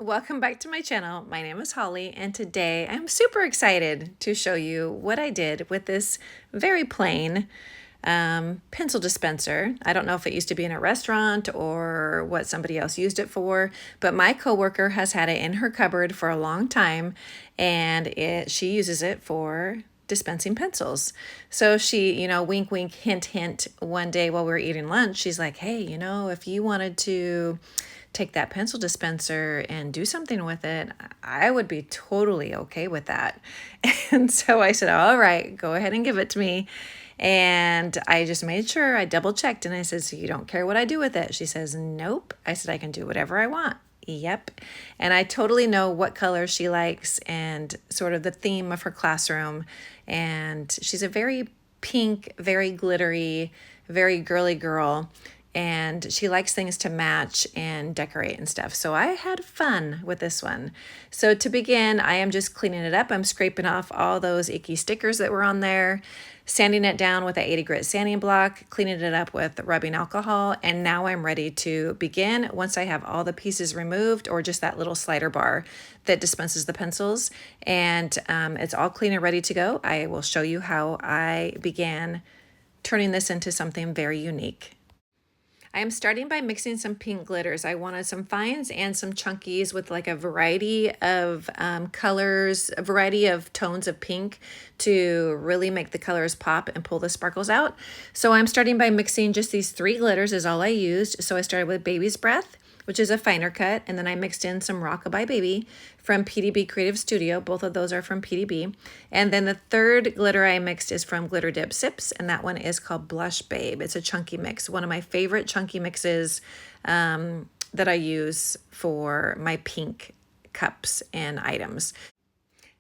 Welcome back to my channel. My name is Holly, and today I'm super excited to show you what I did with this very plain pencil dispenser. I don't know if it used to be in a restaurant or what somebody else used it for, but my coworker has had it in her cupboard for a long time, and she uses it for dispensing pencils. So she, wink, wink, hint, hint, one day while we were eating lunch, she's like, hey, if you wanted to take that pencil dispenser and do something with it, I would be totally okay with that. And so I said, all right, go ahead and give it to me. And I just made sure I double checked and I said, so you don't care what I do with it? She says, nope. I said, I can do whatever I want. Yep. And I totally know what color she likes and sort of the theme of her classroom. And she's a very pink, very glittery, very girly girl, and she likes things to match and decorate and stuff. So I had fun with this one. So to begin, I am just cleaning it up. I'm scraping off all those icky stickers that were on there, sanding it down with an 80 grit sanding block, cleaning it up with rubbing alcohol, and now I'm ready to begin once I have all the pieces removed, or just that little slider bar that dispenses the pencils, and it's all clean and ready to go. I will show you how I began turning this into something very unique. I am starting by mixing some pink glitters. I wanted some fines and some chunkies with like a variety of colors, a variety of tones of pink to really make the colors pop and pull the sparkles out. So I'm starting by mixing just these 3 glitters is all I used. So I started with Baby's Breath, which is a finer cut, and then I mixed in some Rockabye Baby from PDB Creative Studio. Both of those are from PDB. And then the third glitter I mixed is from Glitter Dip Sips, and that one is called Blush Babe. It's a chunky mix, one of my favorite chunky mixes that I use for my pink cups and items.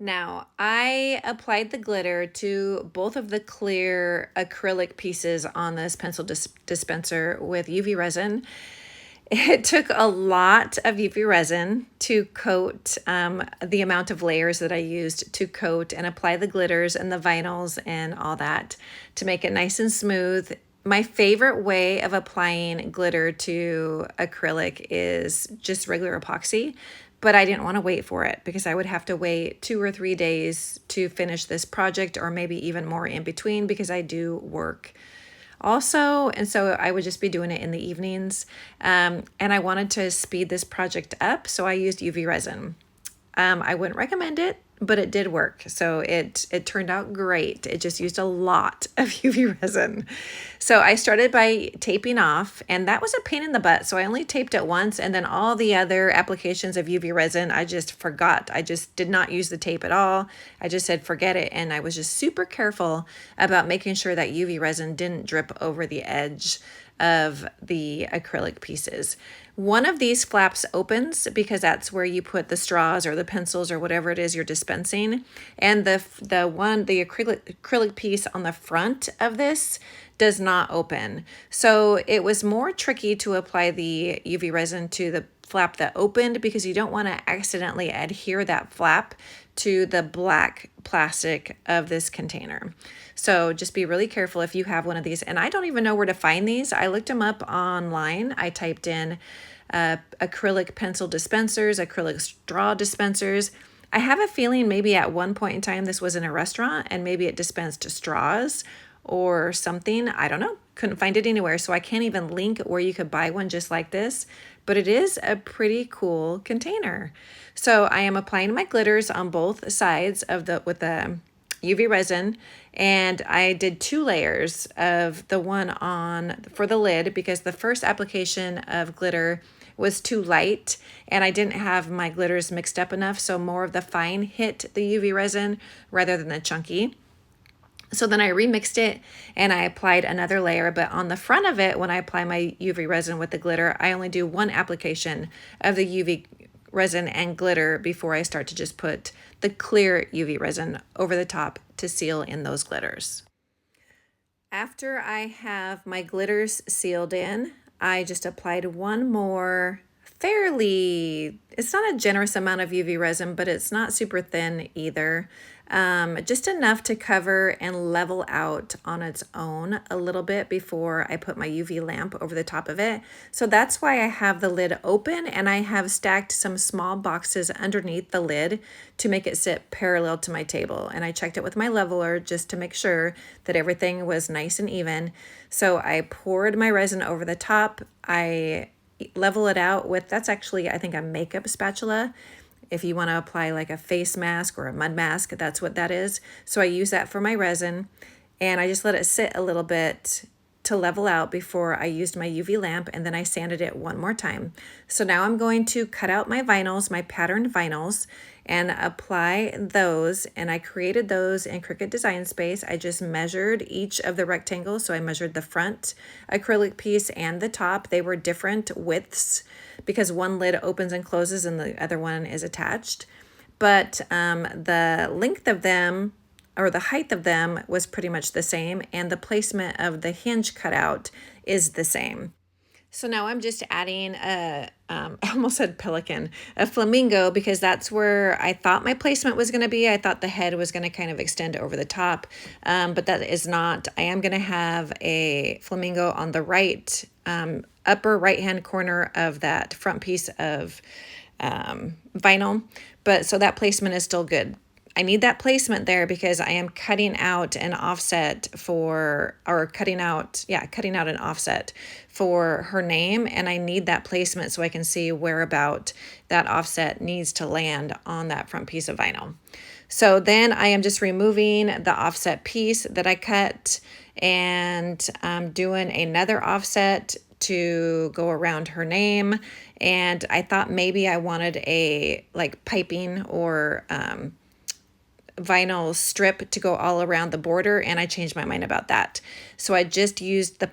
Now, I applied the glitter to both of the clear acrylic pieces on this pencil dispenser with UV resin. It took a lot of UV resin to coat the amount of layers that I used to coat and apply the glitters and the vinyls and all that to make it nice and smooth. My favorite way of applying glitter to acrylic is just regular epoxy, but I didn't want to wait for it because I would have to wait 2 or 3 days to finish this project, or maybe even more in between because I do work also, and so I would just be doing it in the evenings, and I wanted to speed this project up, so I used UV resin. I wouldn't recommend it, but it did work, so it turned out great. It just used a lot of UV resin. So I started by taping off, and that was a pain in the butt, so I only taped it once, and then all the other applications of UV resin, I just forgot. I just did not use the tape at all. I just said forget it, and I was just super careful about making sure that UV resin didn't drip over the edge of the acrylic pieces. One of these flaps opens because that's where you put the straws or the pencils or whatever it is you're dispensing. And the acrylic piece on the front of this does not open. So it was more tricky to apply the UV resin to the flap that opened because you don't want to accidentally adhere that flap to the black plastic of this container. So just be really careful if you have one of these. And I don't even know where to find these. I looked them up online. I typed in acrylic pencil dispensers, acrylic straw dispensers. I have a feeling maybe at one point in time this was in a restaurant and maybe it dispensed straws or something. I don't know. Couldn't find it anywhere. So I can't even link where you could buy one just like this, but it is a pretty cool container. So I am applying my glitters on both sides of with the UV resin, and I did 2 layers of the one on for the lid because the first application of glitter was too light and I didn't have my glitters mixed up enough, so more of the fine hit the UV resin rather than the chunky. So then I remixed it and I applied another layer, but on the front of it, when I apply my UV resin with the glitter, I only do 1 application of the UV resin and glitter before I start to just put the clear UV resin over the top to seal in those glitters. After I have my glitters sealed in, I just applied 1 more it's not a generous amount of UV resin, but it's not super thin either. Just enough to cover and level out on its own a little bit before I put my UV lamp over the top of it. So that's why I have the lid open, and I have stacked some small boxes underneath the lid to make it sit parallel to my table. And I checked it with my leveler just to make sure that everything was nice and even. So I poured my resin over the top. I level it out with, that's actually, I think, a makeup spatula. If you want to apply like a face mask or a mud mask, that's what that is. So I use that for my resin, and I just let it sit a little bit to level out before I used my UV lamp, and then I sanded it one more time. So now I'm going to cut out my vinyls, my patterned vinyls, and apply those. And I created those in Cricut Design Space. I just measured each of the rectangles. So I measured the front acrylic piece and the top. They were different widths because one lid opens and closes and the other one is attached. But the length of them, or the height of them, was pretty much the same, and the placement of the hinge cutout is the same. So now I'm just adding I almost said pelican, a flamingo, because that's where I thought my placement was going to be. I thought the head was going to kind of extend over the top, but that is not. I am going to have a flamingo on the right, upper right-hand corner of that front piece of vinyl, but so that placement is still good. I need that placement there because I am cutting out an offset for, or cutting out an offset for her name, and I need that placement so I can see where about that offset needs to land on that front piece of vinyl. So then I am just removing the offset piece that I cut, and I'm doing another offset to go around her name. And I thought maybe I wanted a like piping or vinyl strip to go all around the border, and I changed my mind about that. So I just used the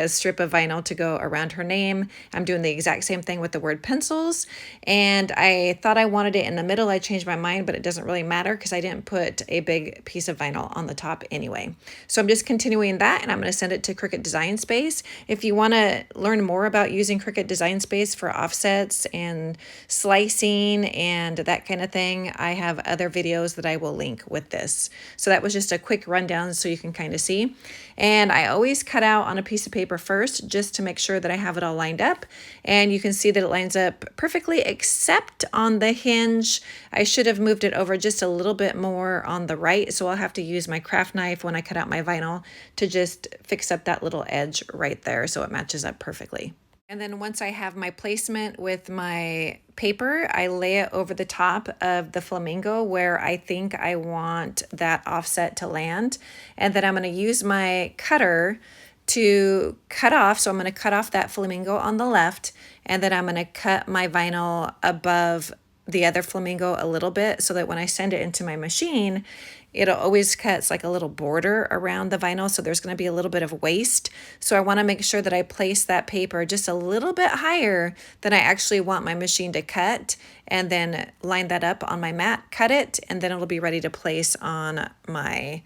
strip of vinyl to go around her name. I'm doing the exact same thing with the word pencils, and I thought I wanted it in the middle. I changed my mind, but it doesn't really matter because I didn't put a big piece of vinyl on the top anyway. So I'm just continuing that, and I'm going to send it to Cricut Design Space. If you want to learn more about using Cricut Design Space for offsets and slicing and that kind of thing, I have other videos that I will link with this. So that was just a quick rundown so you can kind of see. And I always cut out on a piece of paper first just to make sure that I have it all lined up. And you can see that it lines up perfectly except on the hinge. I should have moved it over just a little bit more on the right. So I'll have to use my craft knife when I cut out my vinyl to just fix up that little edge right there so it matches up perfectly. And then once I have my placement with my paper, I lay it over the top of the flamingo where I think I want that offset to land. And then I'm going to use my cutter to cut off. So I'm going to cut off that flamingo on the left, and then I'm going to cut my vinyl above the other flamingo a little bit so that when I send it into my machine, it'll always cut like a little border around the vinyl. So there's going to be a little bit of waste. So I want to make sure that I place that paper just a little bit higher than I actually want my machine to cut, and then line that up on my mat, cut it, and then it'll be ready to place on my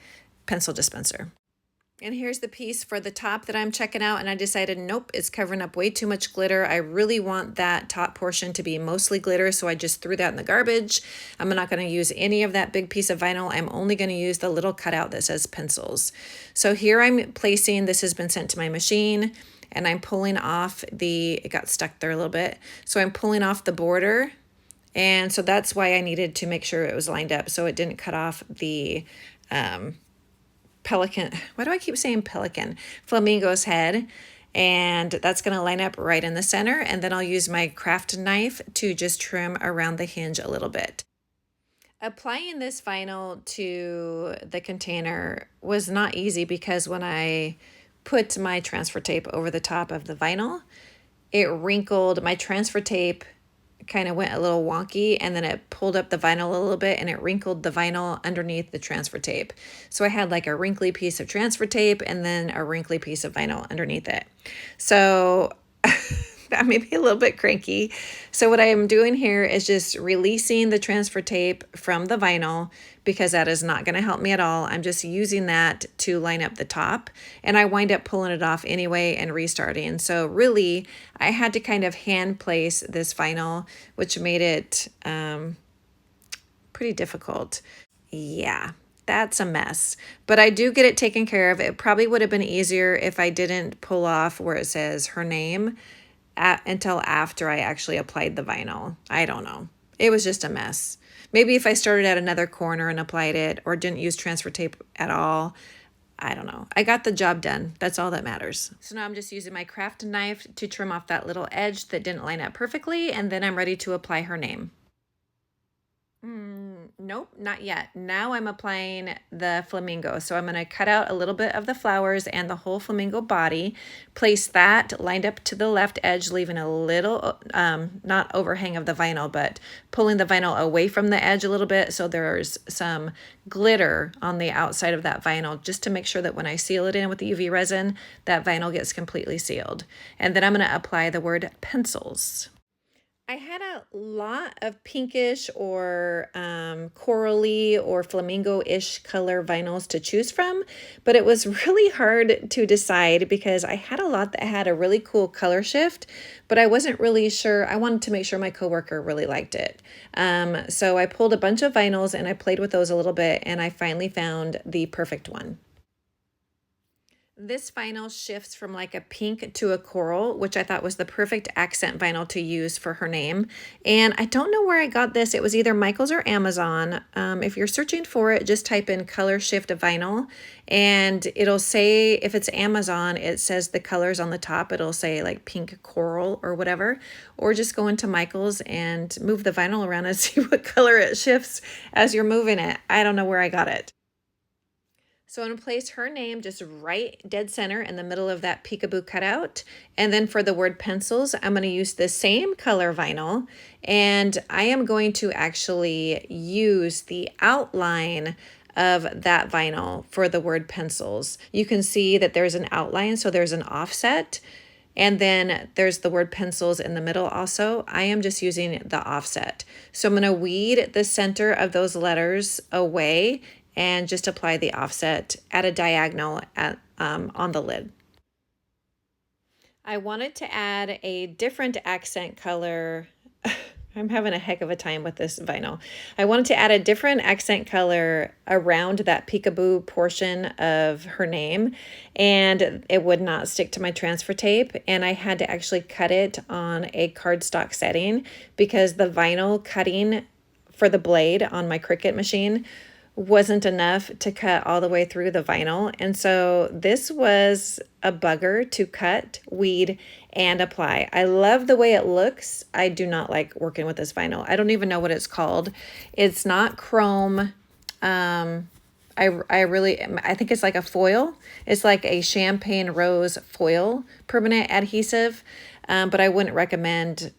pencil dispenser. And here's the piece for the top that I'm checking out, and I decided, nope, it's covering up way too much glitter. I really want that top portion to be mostly glitter, so I just threw that in the garbage. I'm not going to use any of that big piece of vinyl. I'm only going to use the little cutout that says pencils. So here I'm placing, this has been sent to my machine, and I'm pulling off it got stuck there a little bit. So I'm pulling off the border, and so that's why I needed to make sure it was lined up so it didn't cut off the pelican. Why do I keep saying pelican? Flamingo's head. And that's going to line up right in the center. And then I'll use my craft knife to just trim around the hinge a little bit. Applying this vinyl to the container was not easy because when I put my transfer tape over the top of the vinyl, it wrinkled. My transfer tape kind of went a little wonky, and then it pulled up the vinyl a little bit and it wrinkled the vinyl underneath the transfer tape. So I had like a wrinkly piece of transfer tape and then a wrinkly piece of vinyl underneath it. So I may be a little bit cranky. So what I am doing here is just releasing the transfer tape from the vinyl because that is not going to help me at all. I'm just using that to line up the top, and I wind up pulling it off anyway and restarting. So really, I had to kind of hand place this vinyl, which made it pretty difficult. Yeah. That's a mess, but I do get it taken care of. It probably would have been easier if I didn't pull off where it says her name until after I actually applied the vinyl. I don't know. It was just a mess. Maybe if I started at another corner and applied it or didn't use transfer tape at all, I don't know. I got the job done. That's all that matters. So now I'm just using my craft knife to trim off that little edge that didn't line up perfectly, and then I'm ready to apply her name. Nope, not yet. Now I'm applying the flamingo. So I'm going to cut out a little bit of the flowers and the whole flamingo body, place that lined up to the left edge, leaving a little, not overhang of the vinyl, but pulling the vinyl away from the edge a little bit so there's some glitter on the outside of that vinyl, just to make sure that when I seal it in with the UV resin, that vinyl gets completely sealed. And then I'm going to apply the word pencils. I had a lot of pinkish or corally or flamingo-ish color vinyls to choose from, but it was really hard to decide because I had a lot that had a really cool color shift, but I wasn't really sure. I wanted to make sure my coworker really liked it. So I pulled a bunch of vinyls and I played with those a little bit, and I finally found the perfect one. This vinyl shifts from like a pink to a coral, which I thought was the perfect accent vinyl to use for her name. And I don't know where I got this. It was either Michael's or Amazon. If you're searching for it, just type in color shift vinyl and it'll say, if it's Amazon, it says the colors on the top. It'll say like pink coral or whatever, or just go into Michael's and move the vinyl around and see what color it shifts as you're moving it. I don't know where I got it. So I'm going to place her name just right dead center in the middle of that Peekaboo cutout. And then for the word pencils, I'm going to use the same color vinyl. And I am going to actually use the outline of that vinyl for the word pencils. You can see that there's an outline, so there's an offset. And then there's the word pencils in the middle also. I am just using the offset. So I'm going to weed the center of those letters away and just apply the offset at a diagonal on the lid. I wanted to add a different accent color. I'm having a heck of a time with this vinyl. I wanted to add a different accent color around that Peekaboo portion of her name, and it would not stick to my transfer tape, and I had to actually cut it on a cardstock setting because the vinyl cutting for the blade on my Cricut machine wasn't enough to cut all the way through the vinyl. And so this was a bugger to cut, weed, and apply. I love the way it looks. I do not like working with this vinyl. I don't even know what it's called. It's not chrome. I think it's like a foil. It's like a champagne rose foil permanent adhesive, but I wouldn't recommend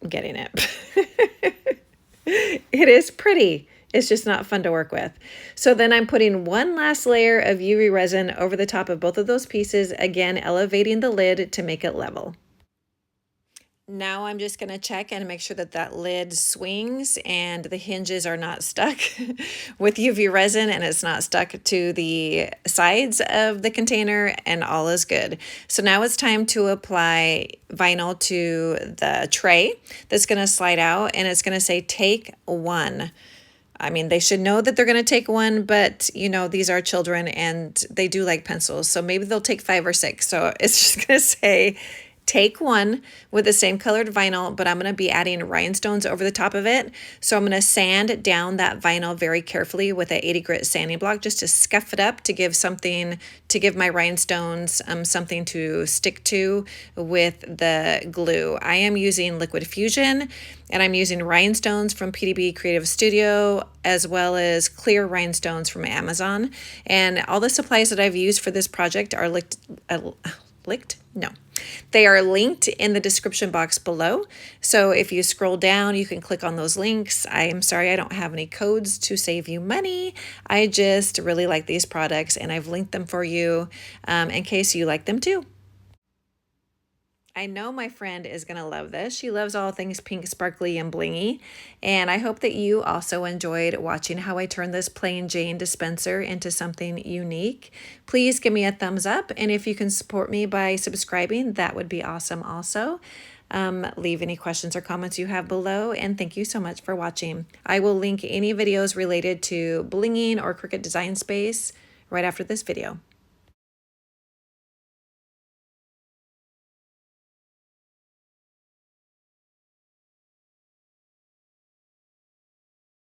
getting it. It is pretty. It's just not fun to work with. So then I'm putting one last layer of UV resin over the top of both of those pieces, again, elevating the lid to make it level. Now I'm just going to check and make sure that that lid swings and the hinges are not stuck with UV resin and it's not stuck to the sides of the container, and all is good. So now it's time to apply vinyl to the tray that's going to slide out, and it's going to say take one. I mean, they should know that they're going to take one, but you know, these are children and they do like pencils. So maybe they'll take 5 or 6. So it's just going to say take one with the same colored vinyl, but I'm going to be adding rhinestones over the top of it. So I'm going to sand down that vinyl very carefully with an 80 grit sanding block just to scuff it up to give my rhinestones something to stick to with the glue. I am using Liquid Fusion, and I'm using rhinestones from PDB Creative Studio, as well as clear rhinestones from Amazon. And all the supplies that I've used for this project are they are linked in the description box below. So if you scroll down, you can click on those links. I am sorry I don't have any codes to save you money. I just really like these products, and I've linked them for you in case you like them too. I know my friend is going to love this. She loves all things pink, sparkly, and blingy. And I hope that you also enjoyed watching how I turned this plain Jane dispenser into something unique. Please give me a thumbs up. And if you can support me by subscribing, that would be awesome also. Leave any questions or comments you have below, and thank you so much for watching. I will link any videos related to blinging or Cricut Design Space right after this video.